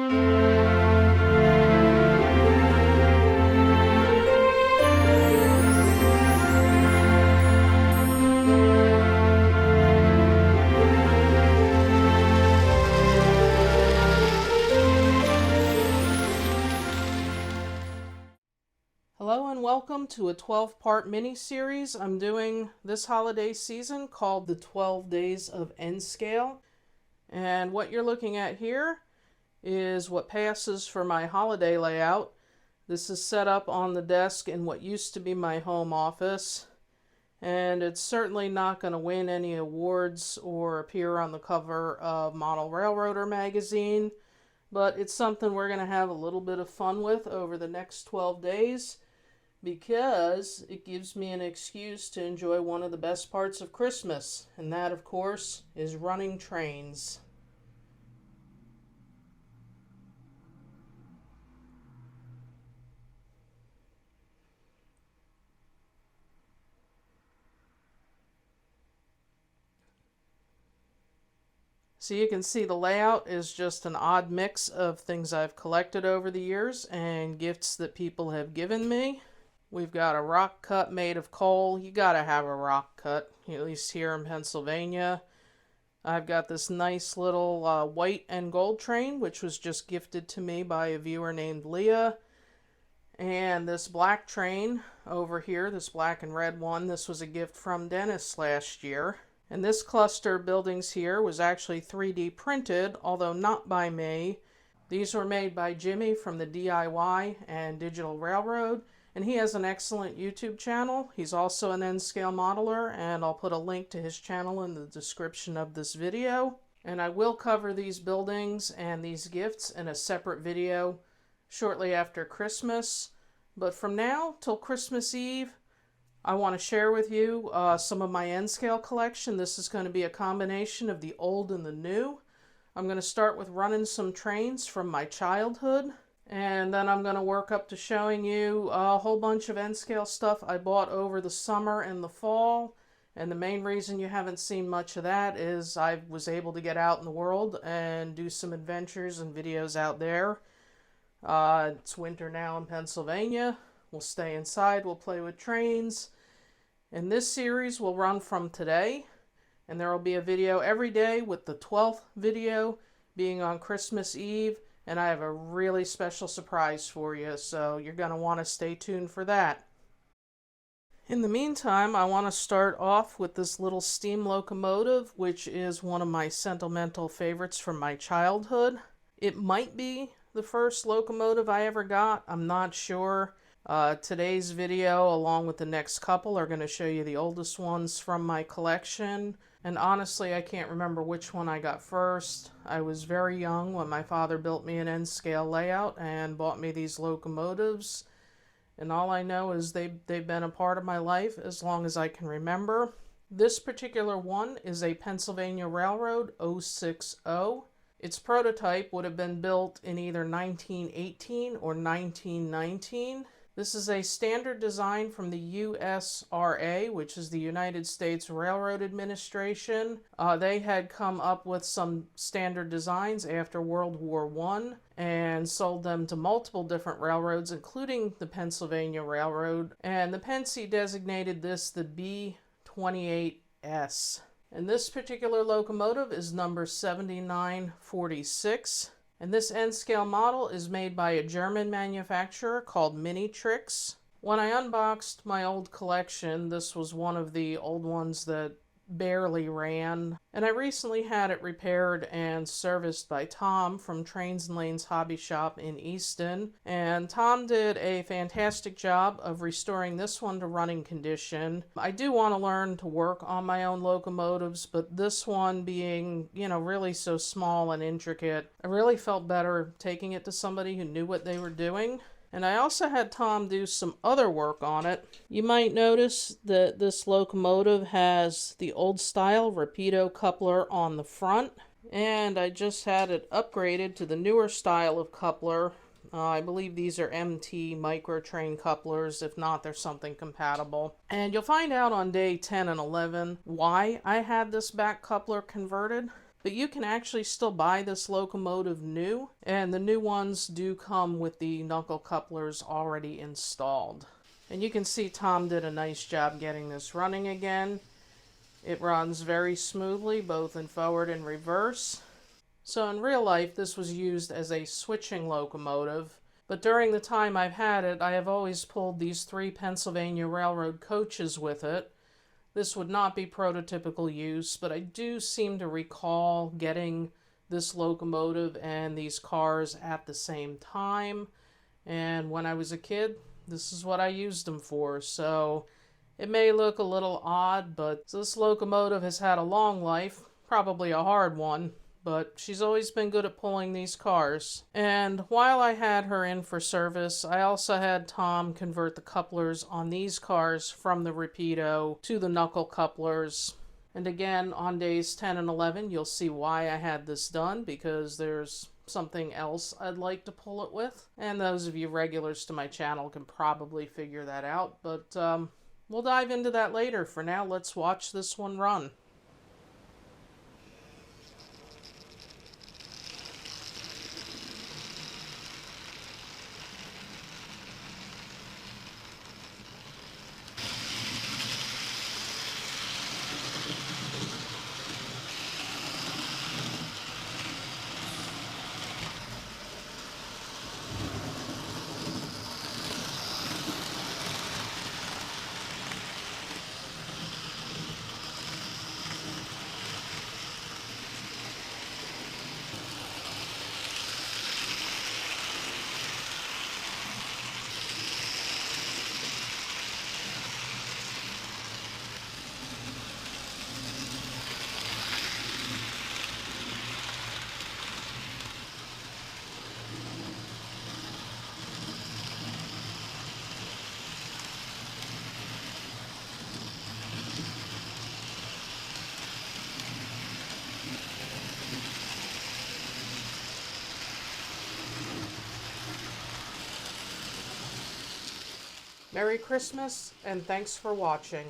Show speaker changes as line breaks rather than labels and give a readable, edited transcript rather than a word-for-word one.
Hello and welcome to a 12-part mini-series I'm doing this holiday season called the 12 Days of N-Scale. And what you're looking at here is what passes for my holiday layout. This is set up on the desk in what used to be my home office. And it's certainly not going to win any awards or appear on the cover of Model Railroader magazine. But it's something we're going to have a little bit of fun with over the next 12 days. Because it gives me an excuse to enjoy one of the best parts of Christmas, and that, of course, is running trains. So you can see the layout is just an odd mix of things I've collected over the years and gifts that people have given me. We've got a rock cut made of coal. You gotta have a rock cut, at least here in Pennsylvania. I've got this nice little white and gold train, which was just gifted to me by a viewer named Leah. And this black train over here, this black and red one, this was a gift from Dennis last year. And this cluster of buildings here was actually 3D printed, although not by me. These were made by Jimmy from the DIY and Digital Railroad. And he has an excellent YouTube channel. He's also an N-scale modeler, and I'll put a link to his channel in the description of this video. And I will cover these buildings and these gifts in a separate video shortly after Christmas. But from now till Christmas Eve, I want to share with you some of my N-scale collection. This is going to be a combination of the old and the new. I'm going to start with running some trains from my childhood. And then I'm going to work up to showing you a whole bunch of N-scale stuff I bought over the summer and the fall. And the main reason you haven't seen much of that is I was able to get out in the world and do some adventures and videos out there. It's winter now in Pennsylvania. We'll stay inside, we'll play with trains. And this series will run from today. And there will be a video every day, with the 12th video being on Christmas Eve. And I have a really special surprise for you, so you're going to want to stay tuned for that. In the meantime, I want to start off with this little steam locomotive, which is one of my sentimental favorites from my childhood. It might be the first locomotive I ever got. I'm not sure. Today's video, along with the next couple, are going to show you the oldest ones from my collection. And honestly, I can't remember which one I got first. I was very young when my father built me an N-scale layout and bought me these locomotives. And all I know is they've been a part of my life as long as I can remember. This particular one is a Pennsylvania Railroad 060. Its prototype would have been built in either 1918 or 1919. This is a standard design from the USRA, which is the United States Railroad Administration. They had come up with some standard designs after World War I and sold them to multiple different railroads, including the Pennsylvania Railroad. And the Pennsy designated this the B28S. And this particular locomotive is number 7946. And this N-scale model is made by a German manufacturer called MiniTrix. When I unboxed my old collection, this was one of the old ones that barely ran. And I recently had it repaired and serviced by Tom from Trains and Lanes Hobby Shop in Easton. And Tom did a fantastic job of restoring this one to running condition. I do want to learn to work on my own locomotives, but this one being, really so small and intricate, I really felt better taking it to somebody who knew what they were doing. And I also had Tom do some other work on it. You might notice that this locomotive has the old style Rapido coupler on the front. And I just had it upgraded to the newer style of coupler. I believe these are MT micro train couplers. If not, they're something compatible. And you'll find out on day 10 and 11 why I had this back coupler converted. But you can actually still buy this locomotive new, and the new ones do come with the knuckle couplers already installed. And you can see Tom did a nice job getting this running again. It runs very smoothly, both in forward and reverse. So in real life, this was used as a switching locomotive, but during the time I've had it, I have always pulled these 3 Pennsylvania Railroad coaches with it. This would not be prototypical use, but I do seem to recall getting this locomotive and these cars at the same time. And when I was a kid, this is what I used them for. So it may look a little odd, but this locomotive has had a long life, probably a hard one, but she's always been good at pulling these cars. And while I had her in for service, I also had Tom convert the couplers on these cars from the Rapido to the knuckle couplers. And again, on days 10 and 11, you'll see why I had this done, because there's something else I'd like to pull it with. And those of you regulars to my channel can probably figure that out, but we'll dive into that later. For now, let's watch this one run. Merry Christmas, and thanks for watching.